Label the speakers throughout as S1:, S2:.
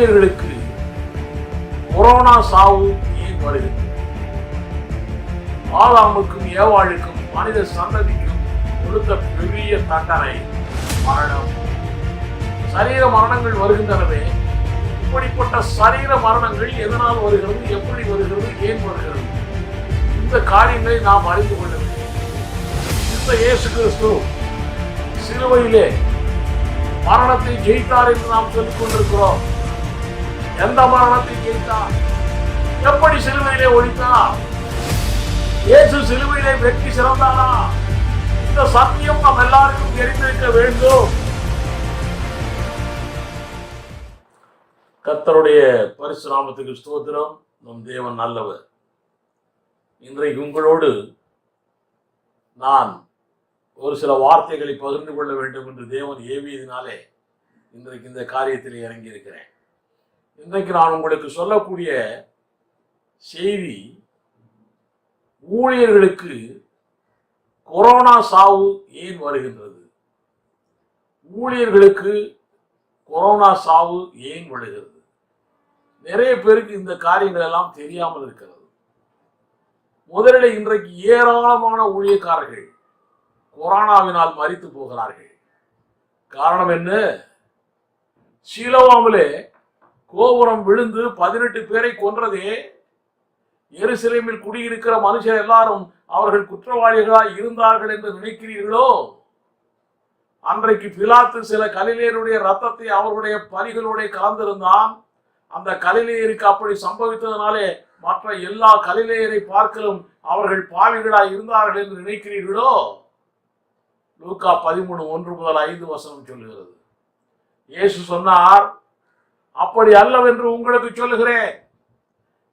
S1: ஊழியர்களுக்கு கொரோனா சாவு ஏன் வருகிறது? ஆதாமுக்கும் ஏவாளுக்கும் மனித சந்ததிக்கும் கொடுத்த பெரிய தண்டனை மரணம். சரீர மரணங்கள் வருகின்றனவே, இப்படிப்பட்ட சரீர மரணங்கள் எதனால் வருகிறது, எப்படி வருகிறது, ஏன் வருகிறது? இந்த காரியங்களை நாம் அறிந்து கொள்ள வேண்டும். இந்த இயேசு கிறிஸ்து சிலுவையிலே மரணத்தை ஜெயித்தார் என்று நாம் சொல்லிக் கொண்டிருக்கிறோம். எந்த மரணத்தை ஜெயித்தார்? எப்படி சிலுவையிலே ஒழித்தார்? இயேசு சிலுவையிலே வெற்றி சிறந்தாரா? இந்த சத்தியம் நாம் எல்லாருக்கும் தெரிந்திருக்க வேண்டும். கர்த்தருடைய பரிசு நாமத்துக்கு ஸ்தோத்திரம். நம் தேவன் நல்லவர். இன்றைக்கு உங்களோடு நான் ஒரு சில வார்த்தைகளை பகிர்ந்து கொள்ள வேண்டும் என்று தேவன் ஏவியதினாலே இன்றைக்கு இந்த காரியத்தில் இறங்கி இருக்கிறேன். இன்றைக்கு நான் உங்களுக்கு சொல்லக்கூடிய செய்தி, ஊழியர்களுக்கு கொரோனா சாவு ஏன் வருகின்றது? ஊழியர்களுக்கு கொரோனா சாவு ஏன் வருகிறது? நிறைய பேருக்கு இந்த காரியங்கள் எல்லாம் தெரியாமல் இருக்கிறது. முதலில் இன்றைக்கு ஏராளமான ஊழியக்காரர்கள் கொரோனாவினால் மரித்து போகிறார்கள். காரணம் என்ன? சீலோவாமிலே கோபுரம் விழுந்து 18 பேரை கொன்றதே, எருசலேமில் குடியிருக்கிற மனுஷர் எல்லாரும் அவர்கள் குற்றவாளிகளாய் இருந்தார்கள் என்று நினைக்கிறீர்களோ? அன்றைக்கு பிலாத்து சில கலிலேயருடைய ரத்தத்தை அவர்களுடைய பலிகளோட கலந்திருந்தான். அந்த கலிலேயருக்கு அப்படி சம்பவித்ததனாலே மற்ற எல்லா கலிலேயரை பார்க்கலும் அவர்கள் பாவிகளாய் இருந்தார்கள் என்று நினைக்கிறீர்களோ? லூக்கா 13:1-5 சொல்லுகிறது. இயேசு சொன்னார், அப்படி அல்லவென்று உங்களுக்கு சொல்லுகிறேன்,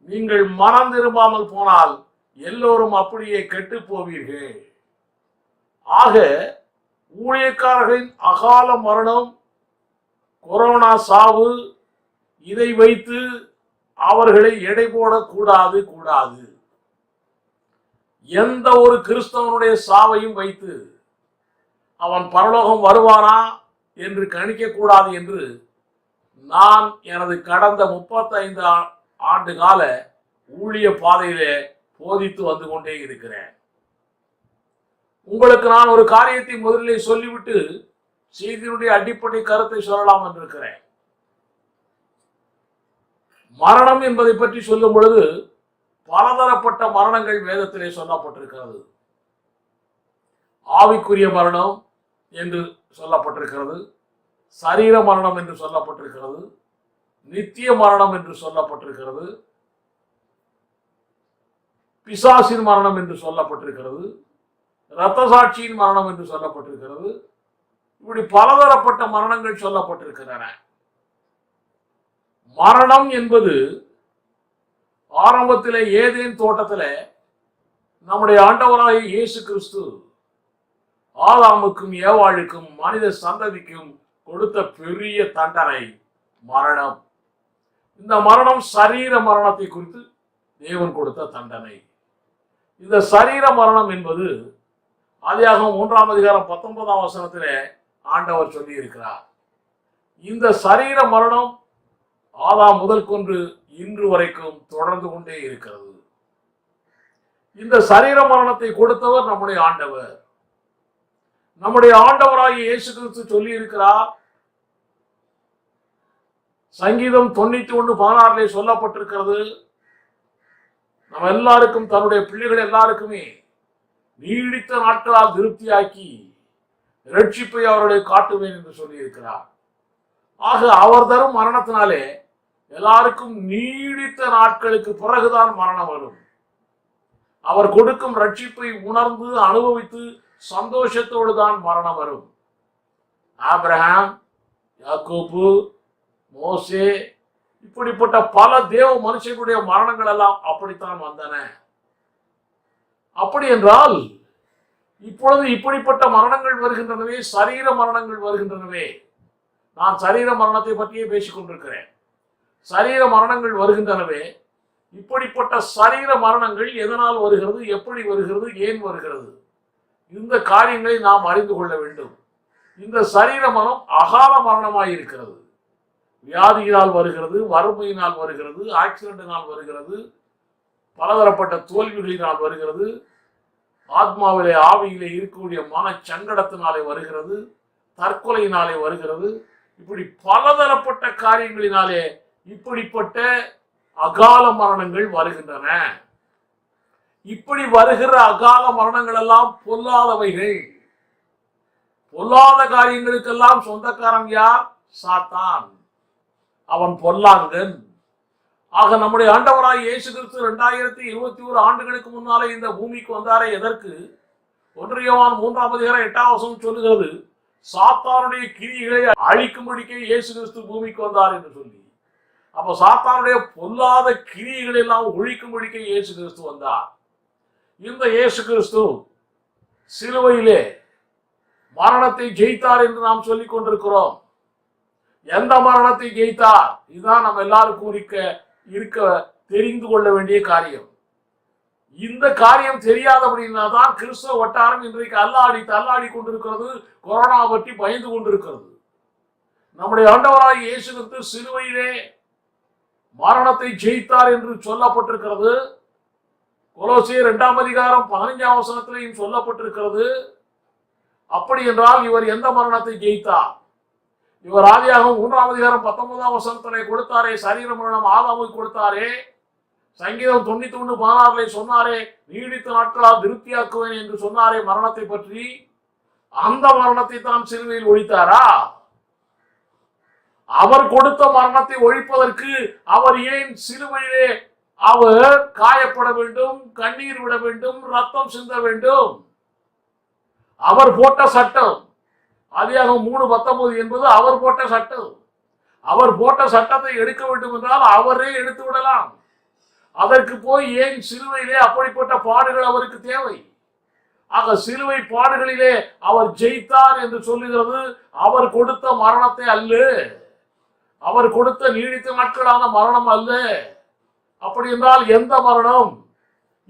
S1: நீங்கள் மனம் திரும்பாமல் போனால் எல்லோரும் அப்படியே கெட்டு போவீர்கள். ஆக ஊழியக்காரர்களின் அகால மரணம், கொரோனா சாவு, இதை வைத்து அவர்களை எடை போடக்கூடாது. எந்த ஒரு கிறிஸ்தவனுடைய சாவையும் வைத்து அவன் பரலோகம் வருவானா என்று கணிக்க கூடாது என்று நான் எனது கடந்த 35 ஆண்டு கால ஊழிய பாதையிலே போதித்து வந்து கொண்டே இருக்கிறேன். உங்களுக்கு நான் ஒரு காரியத்தை முதலிலே சொல்லிவிட்டு செய்தியினுடைய அடிப்படை கருத்தை சொல்லலாம் என்றிருக்கிறேன். மரணம் என்பதை பற்றி சொல்லும் பொழுது பலதரப்பட்ட மரணங்கள் வேதத்திலே சொல்லப்பட்டிருக்கிறது. ஆவிக்குரிய மரணம் என்று சொல்லப்பட்டிருக்கிறது, சரீர மரணம் என்று சொல்லப்பட்டிருக்கிறது, நித்திய மரணம் என்று சொல்லப்பட்டிருக்கிறது, பிசாசின் மரணம் என்று சொல்லப்பட்டிருக்கிறது, இரத்த சாட்சியின் மரணம் என்று சொல்லப்பட்டிருக்கிறது. இப்படி பலதரப்பட்ட மரணங்கள் சொல்லப்பட்டிருக்கின்றன. மரணம் என்பது ஆரம்பத்திலே ஏதேன் தோட்டத்திலே நம்முடைய ஆண்டவராகிய இயேசு கிறிஸ்து ஆதாமுக்கும் ஏவாளுக்கும் மனித சந்ததிக்கும் கொடுத்த பெரிய தண்டனை மரணம். இந்த மரணம் சரீர மரணத்தை குறித்து தேவன் கொடுத்த தண்டனை. இந்த சரீர மரணம் என்பது ஆதியாகமம் 1:19 ஆண்டவர் சொல்லி இருக்கிறார். இந்த சரீர மரணம் ஆதாம் முதல் கொண்டு இன்று வரைக்கும் தொடர்ந்து கொண்டே இருக்கிறது. இந்த சரீர மரணத்தை கொடுத்தவர் நம்முடைய ஆண்டவர். நம்முடைய ஆண்டவராகிய இயேசு கிறிஸ்து சொல்லி இருக்கிறார். சங்கீதம் 91:16 சொல்லப்பட்டிருக்கிறது, நம்ம எல்லாருக்கும், தன்னுடைய பிள்ளைகள் எல்லாருக்குமே நீடித்த நாட்களால் திருப்தியாக்கி இரட்சிப்பை அவருடைய காட்டுவேன் என்று சொல்லி இருக்கிறார். ஆக அவர் தரும் மரணத்தினாலே எல்லாருக்கும் நீடித்த நாட்களுக்கு பிறகுதான் மரணம் வரும். அவர் கொடுக்கும் ரட்சிப்பை உணர்ந்து அனுபவித்து சந்தோஷத்தோடு தான் மரணம் வரும். ஆபிரகாம், யாக்கோபு, மோசே, இப்படிப்பட்ட பல தேவ மனுஷர்களுடைய மரணங்கள் எல்லாம் அப்படித்தான் வந்தன. அப்படி என்றால் இப்பொழுது இப்படிப்பட்ட மரணங்கள் வருகின்றனவே, சரீர மரணங்கள் வருகின்றனவே. நான் சரீர மரணத்தை பற்றியே பேசிக் கொண்டிருக்கிறேன். சரீர மரணங்கள் வருகின்றனவே. இப்படிப்பட்ட சரீர மரணங்கள் எதனால் வருகிறது, எப்படி வருகிறது, ஏன் வருகிறது? இந்த காரியங்களை நாம் அறிந்து கொள்ள வேண்டும். இந்த சரீர மரணம் அகால மரணமாயிருக்கிறது. வியாதியினால் வருகிறது, வறுமையினால் வருகிறது, ஆக்சிடென்டினால் வருகிறது, பலதரப்பட்ட தோல்விகளினால் வருகிறது, ஆத்மாவிலே ஆவியிலே இருக்கக்கூடிய மன சங்கடத்தினாலே வருகிறது, தற்கொலையினாலே வருகிறது. இப்படி பலதரப்பட்ட காரியங்களினாலே இப்படிப்பட்ட அகால மரணங்கள் வருகின்றன. இப்படி வருகிற அகால மரணங்கள் எல்லாம் பொல்லாதவைகள். பொல்லாத காரியங்களுக்கெல்லாம் சொந்தக்காரன் யார்? சாத்தான். அவன் பொல்லாங்கன். ஆக நம்முடைய ஆண்டவராய் இயேசு கிறிஸ்து 2021 ஆண்டுகளுக்கு முன்னாலே இந்த பூமிக்கு வந்தாரே எதற்கு? 1 யோவான் 3:8 சொல்லுகிறது, சாத்தானுடைய கிரியைகளை அழிக்கும்படிக்கே இயேசு கிறிஸ்து பூமிக்கு வந்தார் என்று சொல்லி. அப்ப சாத்தானுடைய பொல்லாத கிரியைகளை எல்லாம் ஒழிக்கும்படிக்கே இயேசு கிறிஸ்து வந்தார். இந்த இயேசு கிறிஸ்து சிலுவையிலே மரணத்தை ஜெயித்தார் என்று நாம் சொல்லிக் கொண்டிருக்கிறோம். எந்த மரணத்தை ஜெயித்தார்? இதுதான் நம்ம எல்லாருக்கும் இருக்க தெரிந்து கொள்ள வேண்டிய காரியம். இந்த காரியம் தெரியாதபடினா தான் கிறிஸ்தவ வட்டாரம் இன்றைக்கு தள்ளாடி கொண்டிருக்கிறது, கொரோனா பற்றி பயந்து கொண்டிருக்கிறது. நம்முடைய ஆண்டவராய் இயேசு கிறிஸ்து சிலுவையிலே மரணத்தை ஜெயித்தார் என்று சொல்லப்பட்டிருக்கிறது. கொலோசியர் 2:15 சொல்லப்பட்டிருக்கிறது. அப்படி என்றால் இவர் எந்த மரணத்தை ஜெயித்தார்? இவர் ஆதியாகமம் 3:19 கொடுத்தாரே, சரீர மரணம் ஆதாமுக்கு கொடுத்தாரே. சங்கீதம் 91:16 சொன்னாரே, நீடித்த நாட்களால் திருப்தியாக்குவேன் என்று சொன்னாரே மரணத்தை பற்றி. அந்த மரணத்தை தான் சிலுவையில் ஒழித்தாரா? அவர் கொடுத்த மரணத்தை ஒழிப்பதற்கு அவர் ஏன் சிலுவையிலே அவர் காயப்பட வேண்டும், கண்ணீர் விட வேண்டும், ரத்தம் சிந்த வேண்டும்? அவர் போட்ட சட்டம். ஆதியாகமம் 3:19 என்பது அவர் போட்ட சட்டம். அவர் போட்ட சட்டத்தை எடுக்க வேண்டும் என்றால் அவரே எடுத்து விடலாம். அதற்கு போய் ஏன் சிலுவையிலே அப்படிப்பட்ட பாடுகள் அவருக்கு தேவை? ஆக சிலுவை பாடுகளிலே அவர் ஜெயித்தார் என்று சொல்லுகிறது அவர் கொடுத்த மரணத்தை அல்ல, அவர் கொடுத்த நீடித்த நாட்களான மரணம் அல்ல. அப்படி என்றால் எந்த மரணம்?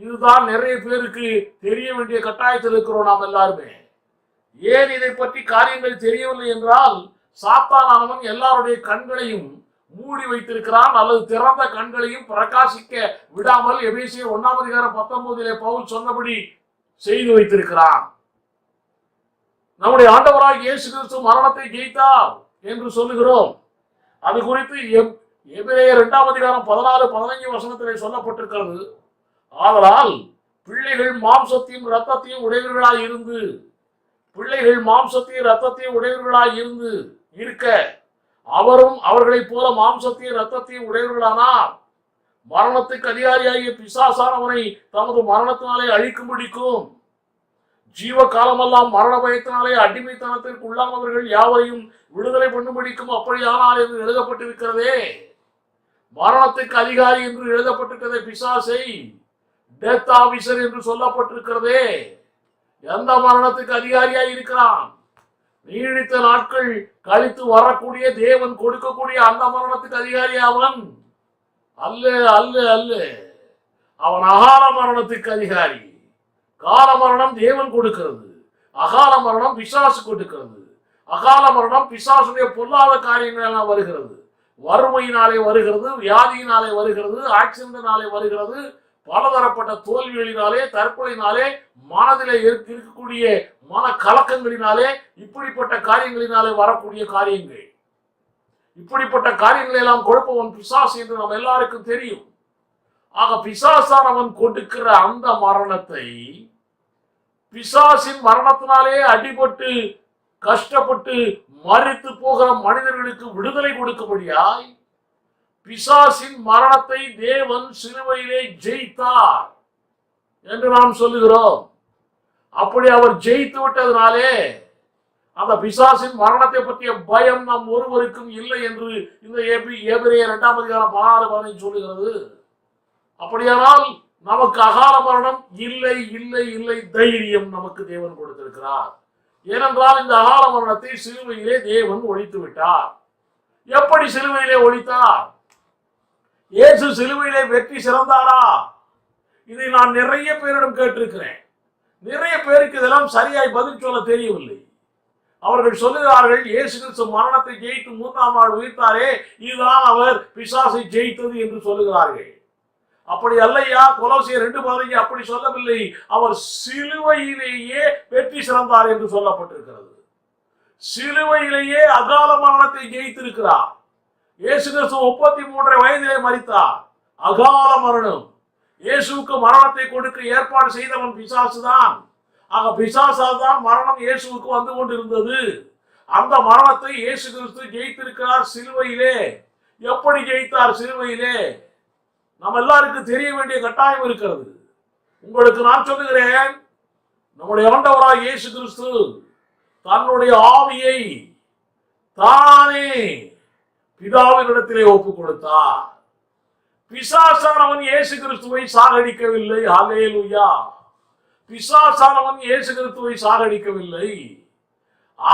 S1: இதுதான் நிறைய பேருக்கு தெரிய வேண்டிய கட்டாயத்தில் இருக்கிறோம் நாம் எல்லாருமே. ஏன் இதை பற்றி காரியங்கள் தெரியவில்லை என்றால், சாத்தானவன் எல்லாருடைய கண்களையும் மூடி வைத்திருக்கிறான், அல்லது திறந்த கண்களையும் பிரகாசிக்க விடாமல் எபேசியர் 1:19 பவுல் சொன்னபடி செய்து வைத்திருக்கிறான். நம்முடைய ஆண்டவராய் இயேசு கிறிஸ்து மரணத்தை ஜெயித்தார் என்று சொல்லுகிறோம். அது குறித்து எபிரேயர் 2:14-15 சொல்லப்பட்டிருக்கிறது. ஆதலால் பிள்ளைகள் மாம்சத்தையும் இரத்தத்தையும் உடையவர்களாய் இருந்து இருக்க அவரும் அவர்களைப் போல மாம்சத்தையும் இரத்தத்தையும் உடையவர்களானார். மரணத்துக்கு அதிகாரியாகிய பிசாசானவனை தமது மரணத்தினாலே அழிக்கும்படிக்கும் ஜீவ காலமெல்லாம் மரண பயத்தினாலே அடிமைத்தனத்திற்கு உள்ளானவர்கள் யாவரையும் விடுதலை பண்ணும்படிக்கும் அப்படியானால் என்று எழுதப்பட்டிருக்கிறதே. மரணத்துக்கு அதிகாரி என்று எழுதப்பட்டிருக்கிறதே, பிசாசை டெத் ஆபீசர் என்று சொல்லப்பட்டிருக்கிறதே. எந்த மரணத்துக்கு அதிகாரியாய் இருக்கிறான்? நீடித்த நாட்கள் கழித்து வரக்கூடிய தேவன் கொடுக்கக்கூடிய அந்த மரணத்துக்கு அதிகாரி அவன் அல்ல அல்ல அல்ல. அவன் அகால மரணத்துக்கு அதிகாரி. கால மரணம் தேவன் கொடுக்கிறது, அகால மரணம் பிசாசு கொடுக்கிறது. அகால மரணம் பிசாசுடைய பொல்லாத காரியங்கள் வருகிறது, வறுமையினாலே வருகிறது, வியாதியினாலே வருகிறது, ஆக்சிடென்டினாலே வருகிறது, பலதரப்பட்ட தோல்விகளினாலே, தற்கொலையினாலே, மனதிலே இருக்கக்கூடிய மன கலக்கங்களினாலே, இப்படிப்பட்ட காரியங்களினாலே வரக்கூடிய காரியங்கள். இப்படிப்பட்ட காரியங்களை எல்லாம் கொடுப்பவன் பிசாசு என்று நம்ம எல்லாருக்கும் தெரியும். ஆக பிசாசானவன் கொடுக்கிற அந்த மரணத்தை, பிசாசின் மரணத்தினாலே அடிபட்டு கஷ்டப்பட்டு மரித்து போகிற மனிதர்களுக்கு விடுதலை கொடுக்கும்படியாய் பிசாசின் மரணத்தை தேவன் சிலுவையிலே ஜெயித்தார் என்று நாம் சொல்லுகிறோம். அப்படி அவர் ஜெயித்து விட்டதனாலே அந்த பிசாசின் மரணத்தை பற்றிய பயம் நம் ஒருவருக்கும் இல்லை என்று இந்த எபிரேயர் 2:14 சொல்லுகிறது. அப்படியானால் நமக்கு அகால மரணம் இல்லை இல்லை இல்லை, தைரியம் நமக்கு தேவன் கொடுத்திருக்கிறார். ஏனென்றால் இந்த அகால மரணத்தை சிலுவையிலே தேவன் ஒழித்து விட்டார். எப்படி சிலுவையிலே ஒழித்தார்? இயேசு சிலுவையிலே வெற்றி சிறந்தாரா? இதை நான் நிறைய பேரிடம் கேட்டிருக்கிறேன். நிறைய பேருக்கு இதெல்லாம் சரியாய் பதில் சொல்ல தெரியவில்லை. அவர்கள் சொல்லுகிறார்கள், இயேசு கிறிஸ்து மரணத்தை ஜெயித்து 3ஆம் நாள் உயிர்த்தாரே, இதுதான் அவர் பிசாசை ஜெயித்தது என்று சொல்லுகிறார்கள். அப்படி அல்லையா, கொலோசியர் 2:15 அப்படி சொல்லவில்லை. அவர் சிலுவையிலேயே வெற்றி சிறந்தார் என்று சொல்லப்பட்டிருக்கிறது. சிலுவையிலேயே அகால மரணத்தை ஜெயித்திருக்கிறார். இயேசு கிறிஸ்து 33 வயதிலே மரித்தார். அகால மரணம். இயேசுவுக்கு மரணத்தை கொடுக்க ஏற்பாடு செய்தவன் பிசாசு தான். ஆக பிசாசால் தான் மரணம் இயேசுவுக்கு வந்து கொண்டிருந்தது. அந்த மரணத்தை இயேசு கிறிஸ்து ஜெயித்திருக்கிறார் சிலுவையிலே. எப்படி ஜெயித்தார் சிலுவையிலே? நம்ம எல்லாருக்கும் தெரிய வேண்டிய கட்டாயம் இருக்கிறது. உங்களுக்கு நான் சொல்லுகிறேன், நம்முடைய ஆண்டவராய் இயேசு கிறிஸ்து தன்னுடைய ஆவியை தானே பிதாவினிடத்திலே ஒப்புக் கொடுத்தார். பிசாசானவன் இயேசு கிறிஸ்துவை சாகடிக்கவில்லை. ஹல்லேலூயா. பிசாசானவன் இயேசு கிறிஸ்துவை சாகடிக்கவில்லை.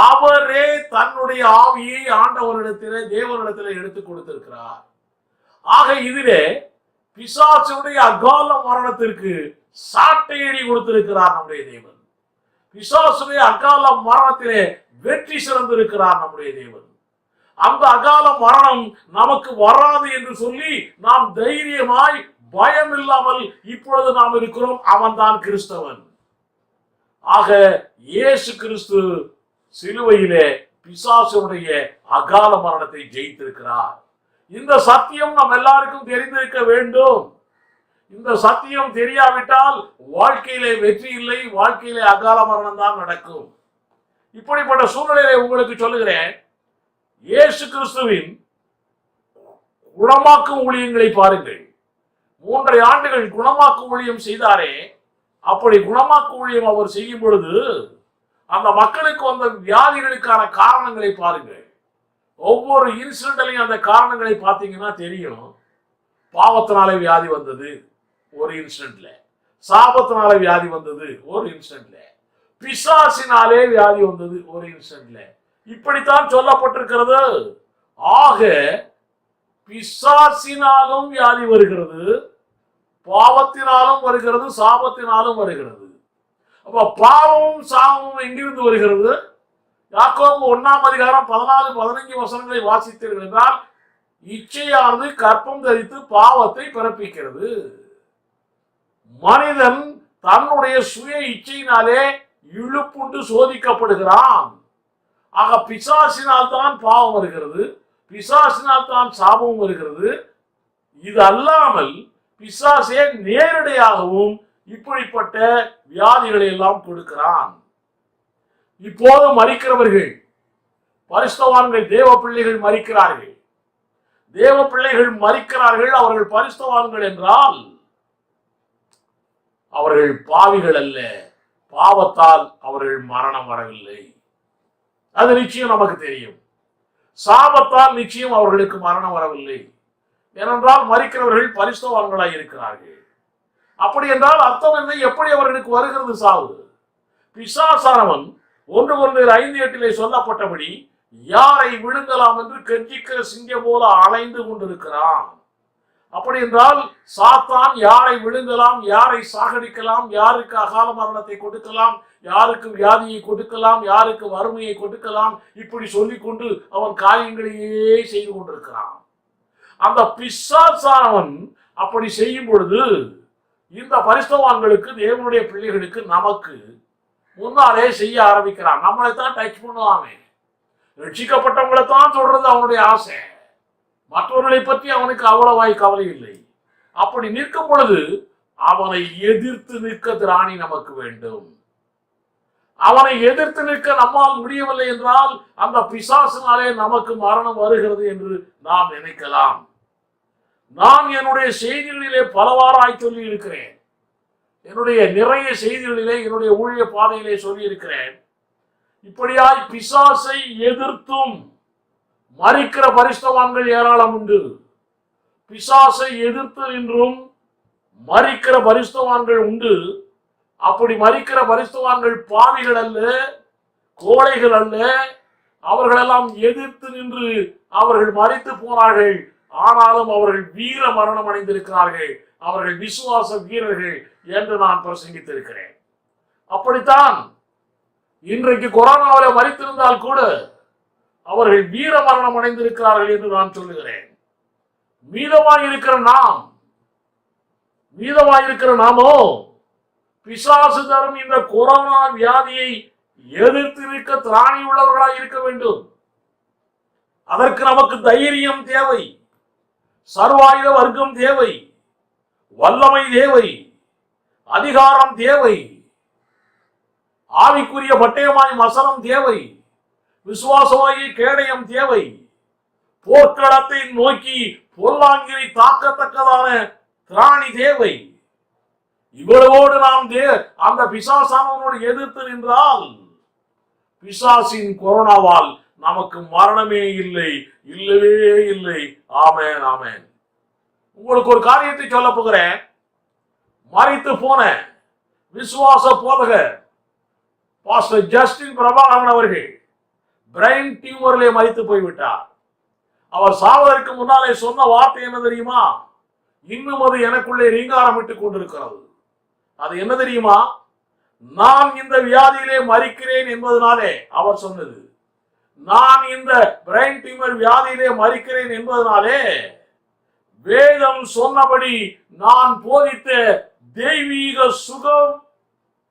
S1: அவரே தன்னுடைய ஆவியை ஆண்டவரிடத்திலே, தேவனிடத்திலே எடுத்துக் கொடுத்திருக்கிறார். ஆக இதிலே பிசாசுடைய அகால மரணத்திற்கு சாட்டையடி கொடுத்திருக்கிறார் நம்முடைய தேவன். பிசாசுடைய அகால மரணத்திலே வெற்றி சிறந்திருக்கிறார் நம்முடைய தேவன். அந்த அகால மரணம் நமக்கு வராது என்று சொல்லி நாம் தைரியமாய் பயம் இல்லாமல் இப்பொழுது நாம் இருக்கிறோம். அவன்தான் கிறிஸ்தவன். ஆக இயேசு கிறிஸ்து சிலுவையிலே பிசாசுடைய அகால மரணத்தை ஜெயித்திருக்கிறார். இந்த சத்தியம் நம் எல்லாருக்கும் தெரிந்திருக்க வேண்டும். இந்த சத்தியம் தெரியாவிட்டால் வாழ்க்கையிலே வெற்றி இல்லை, வாழ்க்கையிலே அகால மரணம் தான் நடக்கும். இப்படிப்பட்ட சூழ்நிலையை உங்களுக்கு சொல்லுகிறேன். இயேசு கிறிஸ்துவின் குணமாக்கும் ஊழியங்களை பாருங்கள். 3 ஆண்டுகள் குணமாக்கும் ஊழியம் செய்தாரே, அப்படி குணமாக்கும் ஊழியம் அவர் செய்யும் பொழுது அந்த மக்களுக்கு வந்த வியாதிகளுக்கான காரணங்களை பாருங்கள். ஒவ்வொரு இன்சிடென்ட்லையும் அந்த காரணங்களை பார்த்தீங்கன்னா தெரியும். பாவத்தினாலே வியாதி வந்தது ஒரு இன்சிடென்ட்ல, சாபத்தினால வியாதி வந்தது ஒரு இன்சிடென்ட்ல, பிசாசினாலே வியாதி வந்தது ஒரு இன்சிடென்ட்ல. இப்படித்தான் சொல்லப்பட்டிருக்கிறது. ஆக பிசாசினாலும் வியாதி வருகிறது, பாவத்தினாலும் வருகிறது, சாபத்தினாலும் வருகிறது. அப்ப பாவமும் சாபமும் எங்கிருந்து வருகிறது? யாக்கோபு 1:14-15 வாசித்தீர்கள் என்றால், இச்சையானது கற்பம் தரித்து பாவத்தை பிறப்பிக்கிறது. மனிதன் தன்னுடைய சுய இச்சையினாலே இழுப்புண்டு சோதிக்கப்படுகிறான். ஆக பிசாசினால் தான் பாவம் வருகிறது, பிசாசினால் தான் சாபம் வருகிறது. இது அல்லாமல் பிசாசே நேரடியாகவும் இப்படிப்பட்ட வியாதிகளை எல்லாம் கொடுக்கிறான். இப்போது மரிக்கிறவர்கள், பரிசுத்தவான்கள், தேவ பிள்ளைகள் மரிக்கிறார்கள். தேவ பிள்ளைகள் மரிக்கிறார்கள். அவர்கள் பரிசுத்தவான்கள் என்றால் அவர்கள் பாவிகள் அல்ல. பாவத்தால் அவர்கள் மரணம் வரவில்லை, அது நிச்சயம் நமக்கு தெரியும். சாபத்தால் நிச்சயம் அவர்களுக்கு மரணம் வரவில்லை. ஏனென்றால் மரிக்கிறவர்கள் பரிசுத்தவான்களாய் இருக்கிறார்கள். அப்படி என்றால் அர்த்தம் என்ன? எப்படி அவர்களுக்கு வருகிறது சாவு? பிசாசானவன் 1 Corinthians 5:8 சொல்லப்பட்டபடி யாரை விழுங்கலாம் என்று கெஞ்சிக்கிற சிங்கம் போல அலைந்து கொண்டிருக்கிறான். அப்படி என்றால் சாத்தான் யாரை விழுங்கலாம், யாரை சாகடிக்கலாம், யாருக்கு அகால மரணத்தை கொடுக்கலாம், யாருக்கு வியாதியை கொடுக்கலாம், யாருக்கு வறுமையை கொடுக்கலாம், இப்படி சொல்லிக்கொண்டு அவன் காரியங்களையே செய்து கொண்டிருக்கிறான். அந்த பிசாசானவன் அப்படி செய்யும் பொழுது இந்த பரிசுத்தவான்களுக்கு, தேவனுடைய பிள்ளைகளுக்கு, நமக்கு முன்னாலே செய்ய ஆரம்பிக்கிறான். நம்மளை தான் டச் பண்ணுவாமே. ரட்சிக்கப்பட்டவங்களை தான் சொல்றது அவனுடைய ஆசை. மற்றவர்களை பற்றி அவனுக்கு அவ்வளவாய் கவலை இல்லை. அப்படி நிற்கும் பொழுது அவனை எதிர்த்து நிற்க திராணி நமக்கு வேண்டும். அவனை எதிர்த்து நிற்க நம்மால் முடியவில்லை என்றால் அந்த பிசாசினாலே நமக்கு மரணம் வருகிறது என்று நாம் நினைக்கலாம். நான் என்னுடைய செய்திகளிலே பலவாறாய் சொல்லி இருக்கிறேன். என்னுடைய நிறைய செய்திகளிலே, என்னுடைய ஊழிய பாதையிலே சொல்லி இருக்கிறேன். இப்படியாய் பிசாசை எதிர்த்தும் மரிக்கிற பரிசுத்தவான்கள் ஏராளம் உண்டு. பிசாசை எதிர்த்து நின்றும் மரிக்கிற பரிசுத்தவான்கள் உண்டு. அப்படி மரிக்கிற பரிசுத்தவான்கள் பாவிகள் அல்ல, கோழைகள் அல்ல. அவர்களெல்லாம் எதிர்த்து நின்று அவர்கள் மரித்து போனார்கள். ஆனாலும் அவர்கள் வீர மரணம் அடைந்திருக்கிறார்கள். அவர்கள் விசுவாச வீரர்கள் என்று நான் பிரசங்கித்திருக்கிறேன். அப்படித்தான் இன்றைக்கு கொரோனாவில் மரித்திருந்தால் கூட அவர்கள் வீர மரணம் அடைந்திருக்கிறார்கள் என்று நான் சொல்லுகிறேன். மீதமாயிருக்கிற நாமோ பிசாசு தரும் இந்த கொரோனா வியாதியை எதிர்த்து நிற்க திராணி உள்ளவர்களாய் இருக்க வேண்டும். அதற்கு நமக்கு தைரியம் தேவை, சர்வாயுத வர்க்கம் தேவை, வல்லமை தேவை, அதிகாரம் தேவை, ஆவிக்குரிய பட்டயமாய் மசனம் தேவை, விசுவாசமாகி கேடயம் தேவை, போர்க்களத்தை நோக்கி பொல்லாங்கிரை தாக்கத்தக்கதான திராணி தேவை. இவ்வளவோடு நாம் அந்த பிசாசானவனோடு எதிர்த்து நின்றால் பிசாசின் கொரோனாவால் நமக்கு மரணமே இல்லை, இல்லவே இல்லை. ஆமென், ஆமென். உங்களுக்கு ஒரு காரியத்தை சொல்ல போகிறேன். மரித்து போன விசுவாச போதகர் பாஸ்டர் ஜஸ்டின் பிரபாகரன் அவர்கள் பிரைன் டியூமரிலே மரித்து போய்விட்டார். அவர் சாவதற்கு முன்னாலே சொன்ன வார்த்தை என்ன தெரியுமா? இன்னும் அது எனக்குள்ளே ரீங்காரமிட்டுக் கொண்டிருக்கிறது. அது என்ன தெரியுமா? நான் இந்த வியாதியிலே மரிக்கிறேன் என்பதனாலே அவர் சொன்னது, நான் இந்த பிரைன் டியூமர் வியாதியிலே மரிக்கிறேன் என்பதனாலே வேதம் சொன்னபடி நான் போதித்த தெய்வீக சுகம்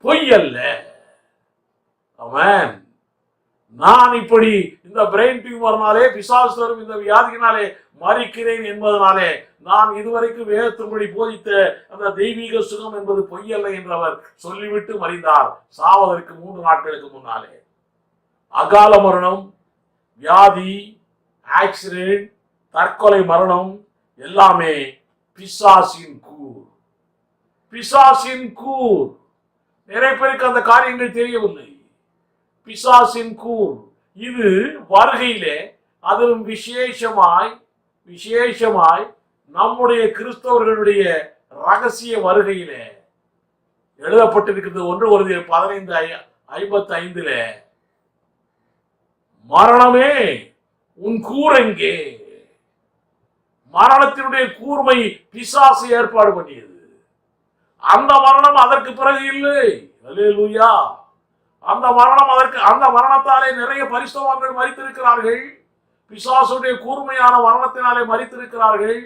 S1: பொய் அல்ல. ஆமென். நான் இப்படி இந்த பிரெயின் டியூமர்னாலே பிசாசு தரும் இந்த வியாதியினாலே மரிக்கிறேன் என்பதனாலே நான் இதுவரைக்கும் வேதத்தின்படி போதித்த அந்த தெய்வீக சுகம் என்பது பொய்யல்ல என்று அவர் சொல்லிவிட்டு மறிந்தார். சாவதற்கு 3 நாட்களுக்கு முன்னாலே. அகால மரணம், வியாதி, ஆக்சிடென்ட், தற்கொலை மரணம் எல்லாமே பிசாசின் கூர். பிசாசின் கூர். நிறைய பேருக்கு அந்த காரியங்கள் தெரியவில்லை. பிசாசின் கூர் இது வருகையிலே, அதிலும் விசேஷமாய் நம்முடைய கிறிஸ்தவர்களுடைய ரகசிய வருகையிலே எழுதப்பட்டிருக்கிறது. 1 கொரிந்தியர் 15:55 மரணமே உன் கூர் எங்கே? மரணத்தினுடைய கூர்மை பிசாசு ஏற்பாடு பண்ணியது. அந்த மரணம் அதற்கு பிறகு இல்லை. அல்லேலூயா. அந்த மரணத்தாலே நிறைய பரிசுத்தவான்கள் மரித்திருக்கிறார்கள். பிசாசுடைய கூர்மையான மரணத்தினாலே மரித்திருக்கிறார்கள்.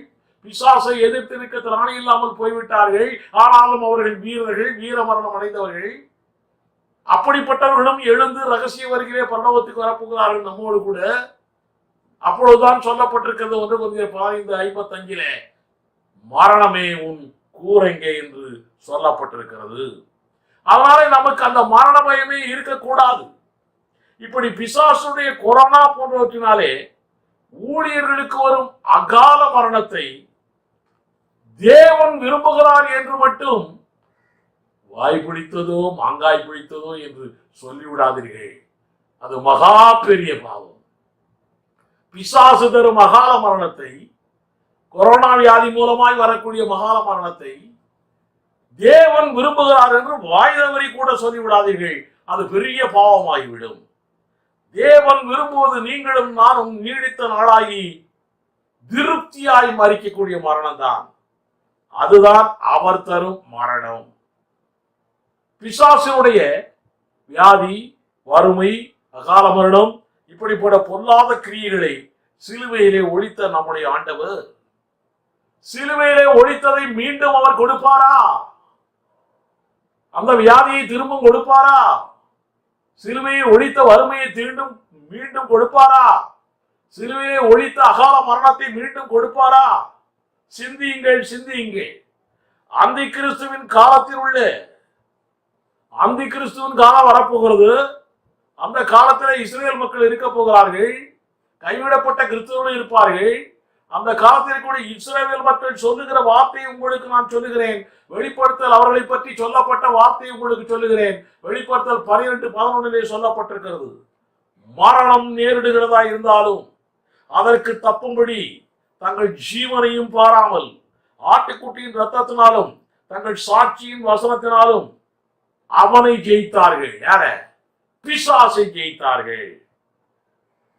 S1: பிசாசை எதிர்த்து நிற்க திராணி இல்லாமல் போய்விட்டார்கள். ஆனாலும் அவர்கள் வீரர்கள், வீர மரணம் அடைந்தவர்கள். அப்படிப்பட்டவர்களும் எழுந்து ரகசிய வருகிறே பரலோகத்துக்கு வரப்போகிறார்கள் நம்மோடு கூட. அப்பொழுதுதான் சொல்லப்பட்டிருக்கிறது 1 கொரிந்தியர் 15:55 மரணமே உன் கூரெங்கே என்று சொல்லப்பட்டிருக்கிறது. அதனால நமக்கு அந்த மரண பயமே இருக்கக்கூடாது. இப்படி பிசாசுடைய கொரோனா போன்றவற்றினாலே ஊழியர்களுக்கு வரும் அகால மரணத்தை தேவன் விரும்புகிறார் என்று மட்டும் வாய் பிடித்ததோ மாங்காய் பிடித்ததோ என்று சொல்லிவிடாதீர்கள். அது மகா பெரிய பாவம். பிசாசு தரும் அகால மரணத்தை, கொரோனா வியாதி மூலமாய் வரக்கூடிய மகால மரணத்தை தேவன் விரும்புகிறார் என்று வாய்தவறி கூட சொல்லிவிடாதீர்கள். அது பெரிய பாவமாகிவிடும். தேவன் விரும்புவது நீங்களும் நானும் நீடித்த நாளாகி திருப்தியாய் மரிக்கக்கூடிய மரணம் தான். அதுதான் அவர் தரும் மரணம். பிசாசினுடைய வியாதி, வறுமை, அகால மரணம் இப்படிப்பட்ட பொல்லாத கிரியைகளை சிலுவையிலே ஒழித்த நம்முடைய ஆண்டவர், சிலுவையிலே ஒழித்ததை மீண்டும் அவர் கொடுப்பாரா? அந்த வியாதியை திரும்பவும் கொடுப்பாரா? சிலுவையை ஒழித்த வறுமையை மீண்டும் கொடுப்பாரா? சிலுவையை ஒழித்த அகால மரணத்தை மீண்டும் கொடுப்பாரா? சிந்தியுங்கள். அந்தி கிறிஸ்துவின் காலத்தில் உள்ள அந்தி கிறிஸ்துவின் காலம் வரப்போகிறது. அந்த காலத்தில் இஸ்ரேல் மக்கள் இருக்க போகிறார்கள். கைவிடப்பட்ட கிறிஸ்தவர்கள் இருப்பார்கள். அந்த காலத்தில் கூட இஸ்ரவேல் மக்கள் சொல்லுகிற வார்த்தையை உங்களுக்கு நான் சொல்லுகிறேன். வெளிப்படுத்தல் அவர்களை பற்றி சொல்லப்பட்ட வார்த்தையை உங்களுக்கு சொல்லுகிறேன். வெளிப்படுத்தல் 12:11 சொல்லப்பட்டிருக்கிறது. மரணம் நேரிடுகிறதா இருந்தாலும் அதற்கு தப்பும்படி தங்கள் ஜீவனையும் பாராமல் ஆட்டுக்குட்டியின் ரத்தத்தினாலும் தங்கள் சாட்சியின் வசனத்தினாலும் அவனை ஜெயித்தார்கள். யார? பிசாசை ஜெயித்தார்கள்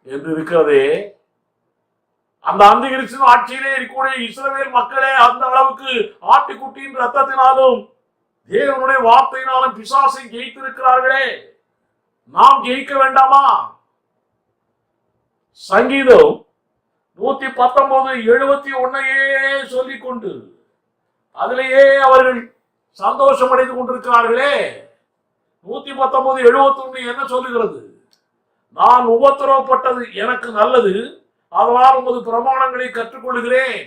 S1: என்று இருக்கிறதே. அந்த அந்திகிறிஸ்துவின் ஆட்சியிலே இருக்கக்கூடிய இஸ்ரவேல் மக்களே அந்த அளவுக்கு ஆட்டுக்குட்டியின் ரத்தத்தினாலும் தேவனுடைய வார்த்தையினாலும் பிசாசை ஜெயித்திருக்கிறார்களே. நாம் ஜெயிக்க வேண்டாமா? சங்கீதம் 119:71 சொல்லிக் கொண்டு அதிலேயே அவர்கள் சந்தோஷம் அடைந்து கொண்டிருக்கிறார்களே. 119:71 என்ன சொல்லுகிறது? நான் உபத்திரவப்பட்டது எனக்கு நல்லது, அதனால் உமது பிரமாணங்களை கற்றுக்கொள்கிறேன்.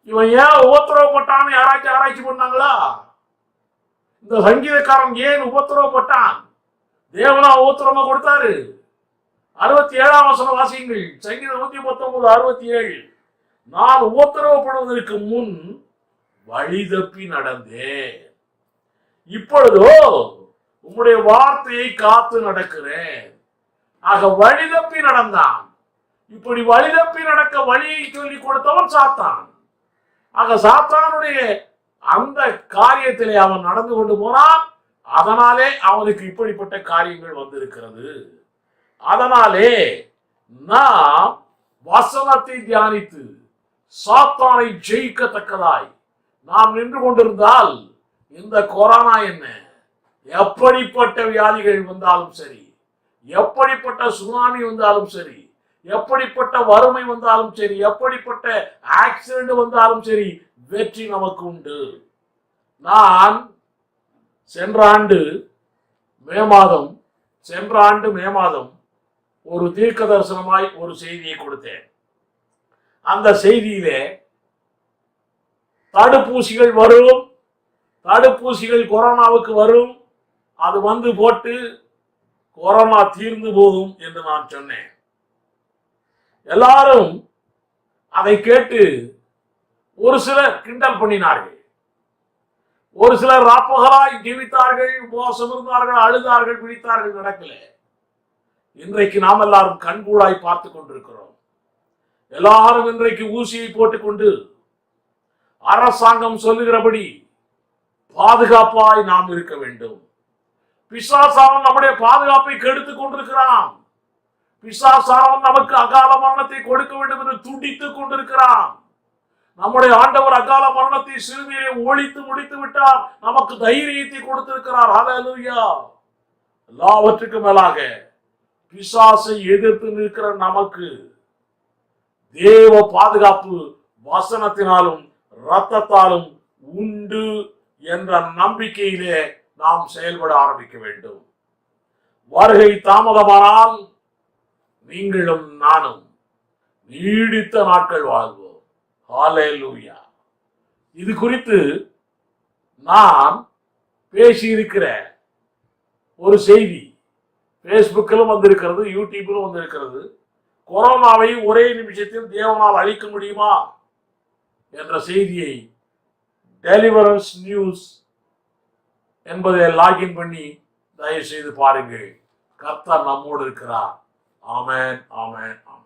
S1: இவன் ஏன் உபத்திரவப்பட்டான்னு யாராச்சும் ஆராய்ச்சி பண்ணாங்களா? இந்த சங்கீதக்காரன் ஏன் உபத்திரவப்பட்டான்? தேவனா உபத்திரமா கொடுத்தாரு. 67ஆம் வசனம் வாசியுங்கள். சங்கீதம் 119:67. நான் உபத்திரவப்படுவதற்கு முன் வழி தப்பி நடந்தேன், இப்பொழுதோ உம்முடைய வார்த்தையை காத்து நடக்கிறேன். ஆக வழி தப்பி நடந்தான். இப்படி வழி தப்பி நடக்க வழியை சொல்லி கொடுத்தவன் சாத்தான். ஆக சாத்தானுடைய அந்த காரியத்திலே அவன் நடந்து கொண்டு போனான். அதனாலே அவனுக்கு இப்படிப்பட்ட காரியங்கள் வந்திருக்கிறது. அதனாலே நாம் வசனத்தை தியானித்து சாத்தானை ஜெயிக்கத்தக்கதாய் நாம் நின்று கொண்டிருந்தால், இந்த கொரோனா என்ன, எப்படிப்பட்ட வியாதிகள் வந்தாலும் சரி, எப்படிப்பட்ட சுனாமி வந்தாலும் சரி, எப்படிப்பட்ட வறுமை வந்தாலும் சரி, எப்படிப்பட்ட ஆக்சிடென்ட் வந்தாலும் சரி, வெற்றி நமக்கு உண்டு. நான் சென்ற ஆண்டு மே மாதம் ஒரு தீர்க்க தரிசனமாய் ஒரு செய்தியை கொடுத்தேன். அந்த செய்தியிலே தடுப்பூசிகள் வரும், தடுப்பூசிகள் கொரோனாவுக்கு வரும், அது வந்து போட்டு கொரோனா தீர்ந்து போகும் என்று நான் சொன்னேன். எல்லாரும் அதை கேட்டு ஒரு சிலர் கிண்டல் பண்ணினார்கள், ஒரு சிலர் ராப்பகலாய் ஜீவித்தார்கள், உபவாசம் இருந்தார்கள், அழுதார்கள், பிடித்தார்கள். நடக்கல. இன்றைக்கு நாம் எல்லாரும் கண்கூடாய் பார்த்து கொண்டிருக்கிறோம். எல்லாரும் இன்றைக்கு ஊசியை போட்டுக்கொண்டு அரசாங்கம் சொல்லுகிறபடி பாதுகாப்பாய் நாம் இருக்க வேண்டும். பிசாசானவன் நம்முடைய பாதுகாப்பை கெடுத்துக் கொண்டிருக்கிறான். பிசாசானவன் நமக்கு அகால மரணத்தை கொடுக்க வேண்டும் என்று துடித்துக் கொண்டிருக்கிறான். நம்முடைய ஆண்டவர் அகால மரணத்தை சிறுமையை ஒழித்து முடித்து விட்டார். நமக்கு தைரியத்தை கொடுத்திருக்கிறார். ஹல்லேலூயா. எல்லாவற்றுக்கும் மேலாக பிசாசை எதிர்த்து நிற்கிற நமக்கு தேவ பாதுகாப்பு வசனத்தினாலும் இரத்தத்தாலும் உண்டு என்ற நம்பிக்கையிலே நாம் செயல்பட ஆரம்பிக்க வேண்டும். வருகை தாமதமானால் நீங்களும் நானும் நீடித்த நாட்கள் வாழ்வோம். ஹல்லேலூயா. இது குறித்து நான் பேசியிருக்கிற ஒரு செய்தி பேஸ்புக்கிலும் வந்திருக்கிறது, யூடியூபிலும் வந்திருக்கிறது. கொரோனாவை ஒரே நிமிஷத்தில் தேவனால் அழிக்க முடியுமா என்ற செய்தியை டெலிவரன்ஸ் நியூஸ் என்பதை லாகின் பண்ணி தயவு செய்து பாருங்கள். கர்த்தர் நம்மோடு இருக்கிறார். ஆமென், ஆமென், ஆமென்.